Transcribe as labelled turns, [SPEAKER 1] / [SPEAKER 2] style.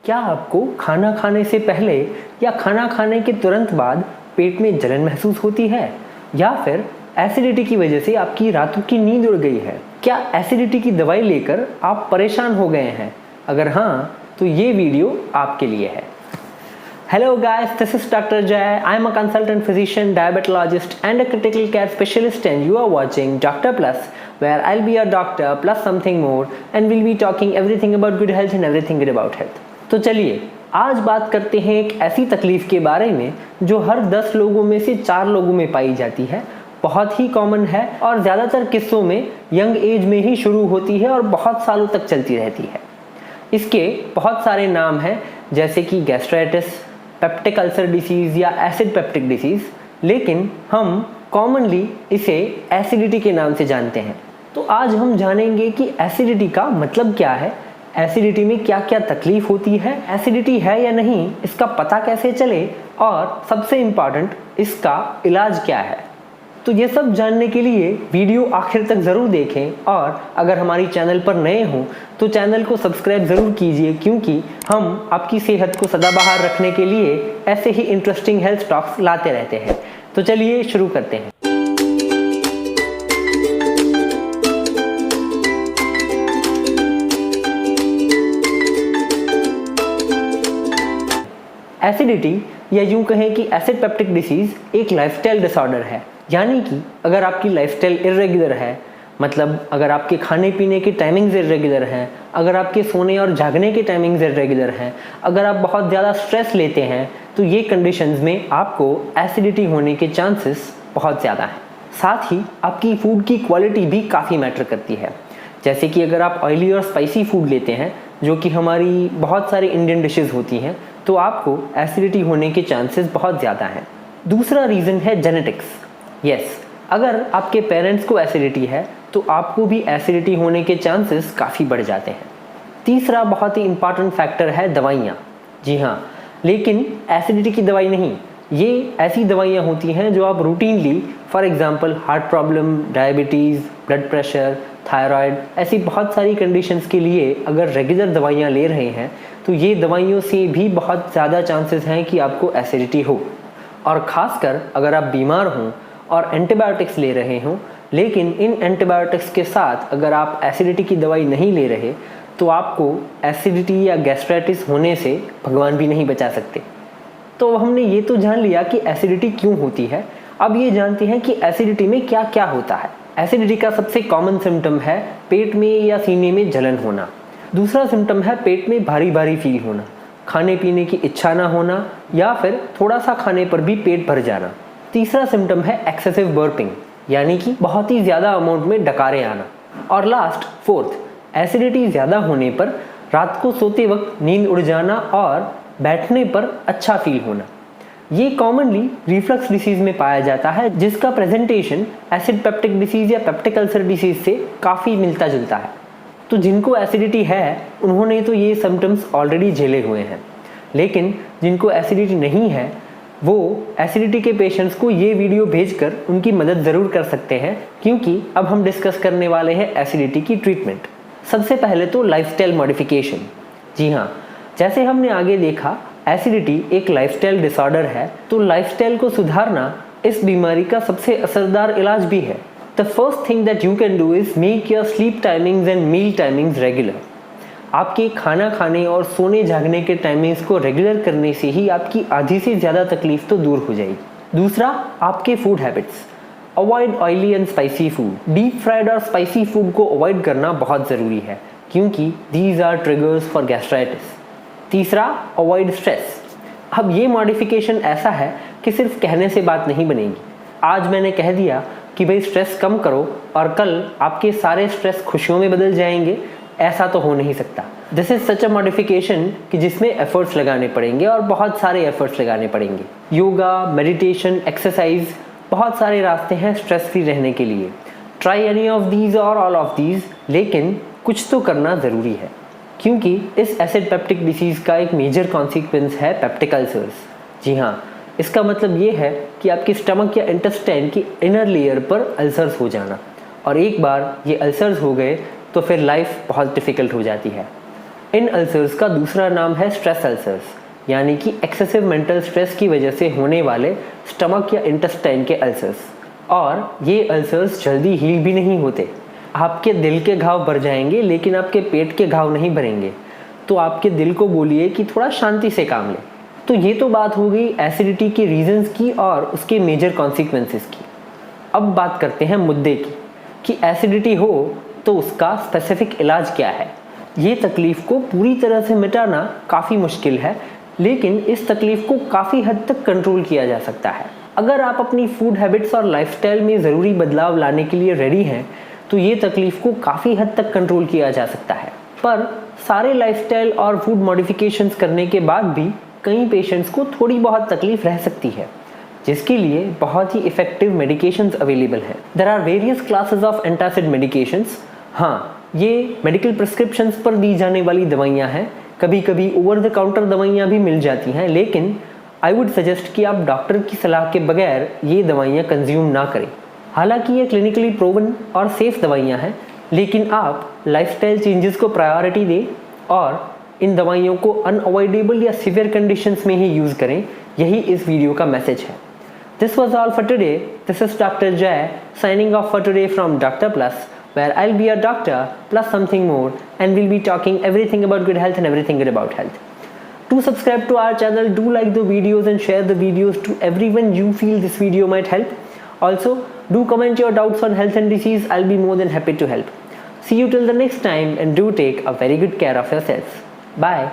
[SPEAKER 1] क्या आपको खाना खाने से पहले या खाना खाने के तुरंत बाद पेट में जलन महसूस होती है, या फिर एसिडिटी की वजह से आपकी रातों की नींद उड़ गई है? क्या एसिडिटी की दवाई लेकर आप परेशान हो गए हैं? अगर हाँ, तो ये वीडियो आपके लिए है। Hello guys, this is Dr. Jay. I am a consultant physician, diabetologist and a critical care specialist, and you are watching Doctor Plus, where I'll be a doctor plus something more and we'll be talking everything about good health and everything good about health. तो चलिए आज बात करते हैं एक ऐसी तकलीफ के बारे में जो हर 10 लोगों में से 4 लोगों में पाई जाती है, बहुत ही कॉमन है और ज़्यादातर किस्सों में यंग एज में ही शुरू होती है और बहुत सालों तक चलती रहती है। इसके बहुत सारे नाम हैं, जैसे कि गैस्ट्राइटिस, पेप्टिक अल्सर डिसीज़ या एसिड पेप्टिक डिसीज़, लेकिन हम कॉमनली इसे एसिडिटी के नाम से जानते हैं। तो आज हम जानेंगे कि एसिडिटी का मतलब क्या है, एसिडिटी में क्या क्या तकलीफ होती है, एसिडिटी है या नहीं इसका पता कैसे चले, और सबसे इम्पॉर्टेंट इसका इलाज क्या है। तो ये सब जानने के लिए वीडियो आखिर तक ज़रूर देखें, और अगर हमारी चैनल पर नए हों तो चैनल को सब्सक्राइब ज़रूर कीजिए, क्योंकि हम आपकी सेहत को सदाबहार रखने के लिए ऐसे ही इंटरेस्टिंग हेल्थ टॉक्स लाते रहते हैं। तो चलिए शुरू करते हैं। एसिडिटी या यूं कहें कि एसिड पेप्टिक डिसीज़ एक लाइफस्टाइल डिसऑर्डर है, यानी कि अगर आपकी लाइफस्टाइल इर्रेगुलर है, मतलब अगर आपके खाने पीने की टाइमिंग्स इर्रेगुलर हैं, अगर आपके सोने और जागने की टाइमिंग्स इर्रेगुलर हैं, अगर आप बहुत ज़्यादा स्ट्रेस लेते हैं, तो ये कंडीशंस में आपको एसिडिटी होने के चांसेस बहुत ज़्यादा हैं। साथ ही आपकी फूड की क्वालिटी भी काफ़ी मैटर करती है, जैसे कि अगर आप ऑयली और स्पाइसी फूड लेते हैं, जो कि हमारी बहुत सारी इंडियन डिशेज़ होती हैं, तो आपको एसिडिटी होने के चांसेस बहुत ज़्यादा हैं। दूसरा रीज़न है जेनेटिक्स। यस, अगर आपके पेरेंट्स को एसिडिटी है तो आपको भी एसिडिटी होने के चांसेस काफ़ी बढ़ जाते हैं। तीसरा बहुत ही इम्पॉर्टेंट फैक्टर है दवाइयाँ। जी हाँ, लेकिन एसिडिटी की दवाई नहीं, ये ऐसी दवाइयाँ होती हैं जो आप routinely, for example heart problem, diabetes, blood pressure, thyroid, ऐसी बहुत सारी कंडीशंस के लिए अगर रेगुलर दवाइयाँ ले रहे हैं तो ये दवाइयों से भी बहुत ज़्यादा चांसेस हैं कि आपको एसिडिटी हो। और ख़ासकर अगर आप बीमार हों और एंटीबायोटिक्स ले रहे हों, लेकिन इन एंटीबायोटिक्स के साथ अगर आप एसिडिटी की दवाई नहीं ले रहे, तो आपको एसिडिटी या गैस्ट्राइटिस होने से भगवान भी नहीं बचा सकते। तो हमने ये तो जान लिया कि एसिडिटी क्यों होती है। अब ये जानते हैं कि एसिडिटी में क्या क्या होता है। एसिडिटी का सबसे कॉमन सिम्टम है पेट में या सीने में जलन होना। दूसरा सिम्टम है पेट में भारी भारी फील होना, खाने पीने की इच्छा ना होना, या फिर थोड़ा सा खाने पर भी पेट भर जाना। तीसरा सिम्टम है एक्सेसिव बर्पिंग, यानी कि बहुत ही ज़्यादा अमाउंट में डकारे आना। और लास्ट फोर्थ, एसिडिटी ज़्यादा होने पर रात को सोते वक्त नींद उड़ जाना और बैठने पर अच्छा फील होना। ये कॉमनली रिफ्लक्स डिसीज़ में पाया जाता है, जिसका प्रेजेंटेशन एसिड पेप्टिक डिसीज़ या पेप्टिक अल्सर डिसीज़ से काफ़ी मिलता जुलता है। तो जिनको एसिडिटी है उन्होंने तो ये सिम्टम्स ऑलरेडी झेले हुए हैं, लेकिन जिनको एसिडिटी नहीं है वो एसिडिटी के पेशेंट्स को ये वीडियो भेजकर उनकी मदद ज़रूर कर सकते हैं, क्योंकि अब हम डिस्कस करने वाले हैं एसिडिटी की ट्रीटमेंट। सबसे पहले तो लाइफस्टाइल मॉडिफिकेशन। जी हाँ, जैसे हमने आगे देखा एसिडिटी एक लाइफस्टाइल डिसऑर्डर है, तो लाइफस्टाइल को सुधारना इस बीमारी का सबसे असरदार इलाज भी है। The first thing that you can do is make your sleep timings and meal timings regular. आपके खाना खाने और सोने जागने के टाइमिंग्स को रेगुलर करने से ही आपकी आधी से ज़्यादा तकलीफ तो दूर हो जाएगी। दूसरा, आपके food habits. Avoid oily and spicy food. Deep fried और स्पाइसी फूड को अवॉइड करना बहुत ज़रूरी है, क्योंकि these are triggers for gastritis. तीसरा, अवॉइड स्ट्रेस। अब ये मॉडिफिकेशन ऐसा है कि सिर्फ कहने से बात नहीं बनेगी। आज मैंने कह दिया कि भाई स्ट्रेस कम करो और कल आपके सारे स्ट्रेस खुशियों में बदल जाएंगे, ऐसा तो हो नहीं सकता। This is such a modification कि जिसमें एफर्ट्स लगाने पड़ेंगे और बहुत सारे एफर्ट्स लगाने पड़ेंगे। योगा, मेडिटेशन, एक्सरसाइज, बहुत सारे रास्ते हैं स्ट्रेस फ्री रहने के लिए। ट्राई एनी ऑफ दीज और ऑल ऑफ दीज, लेकिन कुछ तो करना ज़रूरी है, क्योंकि इस एसिड पेप्टिक डिसीज़ का एक मेजर कॉन्सिक्वेंस है पेप्टिक अल्सर्स। जी हाँ, इसका मतलब ये है कि आपकी स्टमक या इंटेस्टाइन की इनर लेयर पर अल्सर्स हो जाना, और एक बार ये अल्सर्स हो गए तो फिर लाइफ बहुत डिफ़िकल्ट हो जाती है। इन अल्सर्स का दूसरा नाम है स्ट्रेस अल्सर्स, यानी कि एक्सेसिव मेंटल स्ट्रेस की वजह से होने वाले स्टमक या इंटेस्टाइन के अल्सर्स। और ये अल्सर्स जल्दी हील भी नहीं होते। आपके दिल के घाव भर जाएंगे लेकिन आपके पेट के घाव नहीं भरेंगे। तो आपके दिल को बोलिए कि थोड़ा शांति से काम ले। तो ये तो बात हो गई एसिडिटी के रीजंस की और उसके मेजर कॉन्सिक्वेंसेस की। अब बात करते हैं मुद्दे की कि एसिडिटी हो तो उसका स्पेसिफिक इलाज क्या है। ये तकलीफ को पूरी तरह से मिटाना काफ़ी मुश्किल है, लेकिन इस तकलीफ को काफ़ी हद तक कंट्रोल किया जा सकता है। अगर आप अपनी फूड हैबिट्स और लाइफस्टाइल में ज़रूरी बदलाव लाने के लिए रेडी हैं तो ये तकलीफ को काफ़ी हद तक कंट्रोल किया जा सकता है। पर सारे लाइफस्टाइल और फूड मॉडिफिकेशंस करने के बाद भी कई पेशेंट्स को थोड़ी बहुत तकलीफ रह सकती है, जिसके लिए बहुत ही इफेक्टिव मेडिकेशंस अवेलेबल हैं। There are various classes of antacid medications. हाँ, ये मेडिकल प्रिस्क्रिप्शंस पर दी जाने वाली दवाइयाँ हैं। कभी कभी ओवर द काउंटर दवाइयाँ भी मिल जाती हैं, लेकिन आई वुड सजेस्ट कि आप डॉक्टर की सलाह के बगैर ये दवाइयाँ कंज्यूम ना करें। हालांकि ये क्लिनिकली प्रूवन और सेफ दवाइयाँ हैं, लेकिन आप लाइफस्टाइल चेंजेस को प्रायोरिटी दें और इन दवाइयों को अनअवॉइडेबल या सीवियर कंडीशंस में ही यूज़ करें। यही इस वीडियो का मैसेज है। This was all for today. This is Dr. Jay signing off for today from Dr. Plus, where I'll be a doctor plus something more, and we'll be talking everything about good health and everything good about health. Do subscribe to our channel, do like the videos and share the videos to everyone you feel this video might help. Also, do comment your doubts on health and disease. I'll be more than happy to help. See you till the next time and do take a very good care of yourselves. Bye.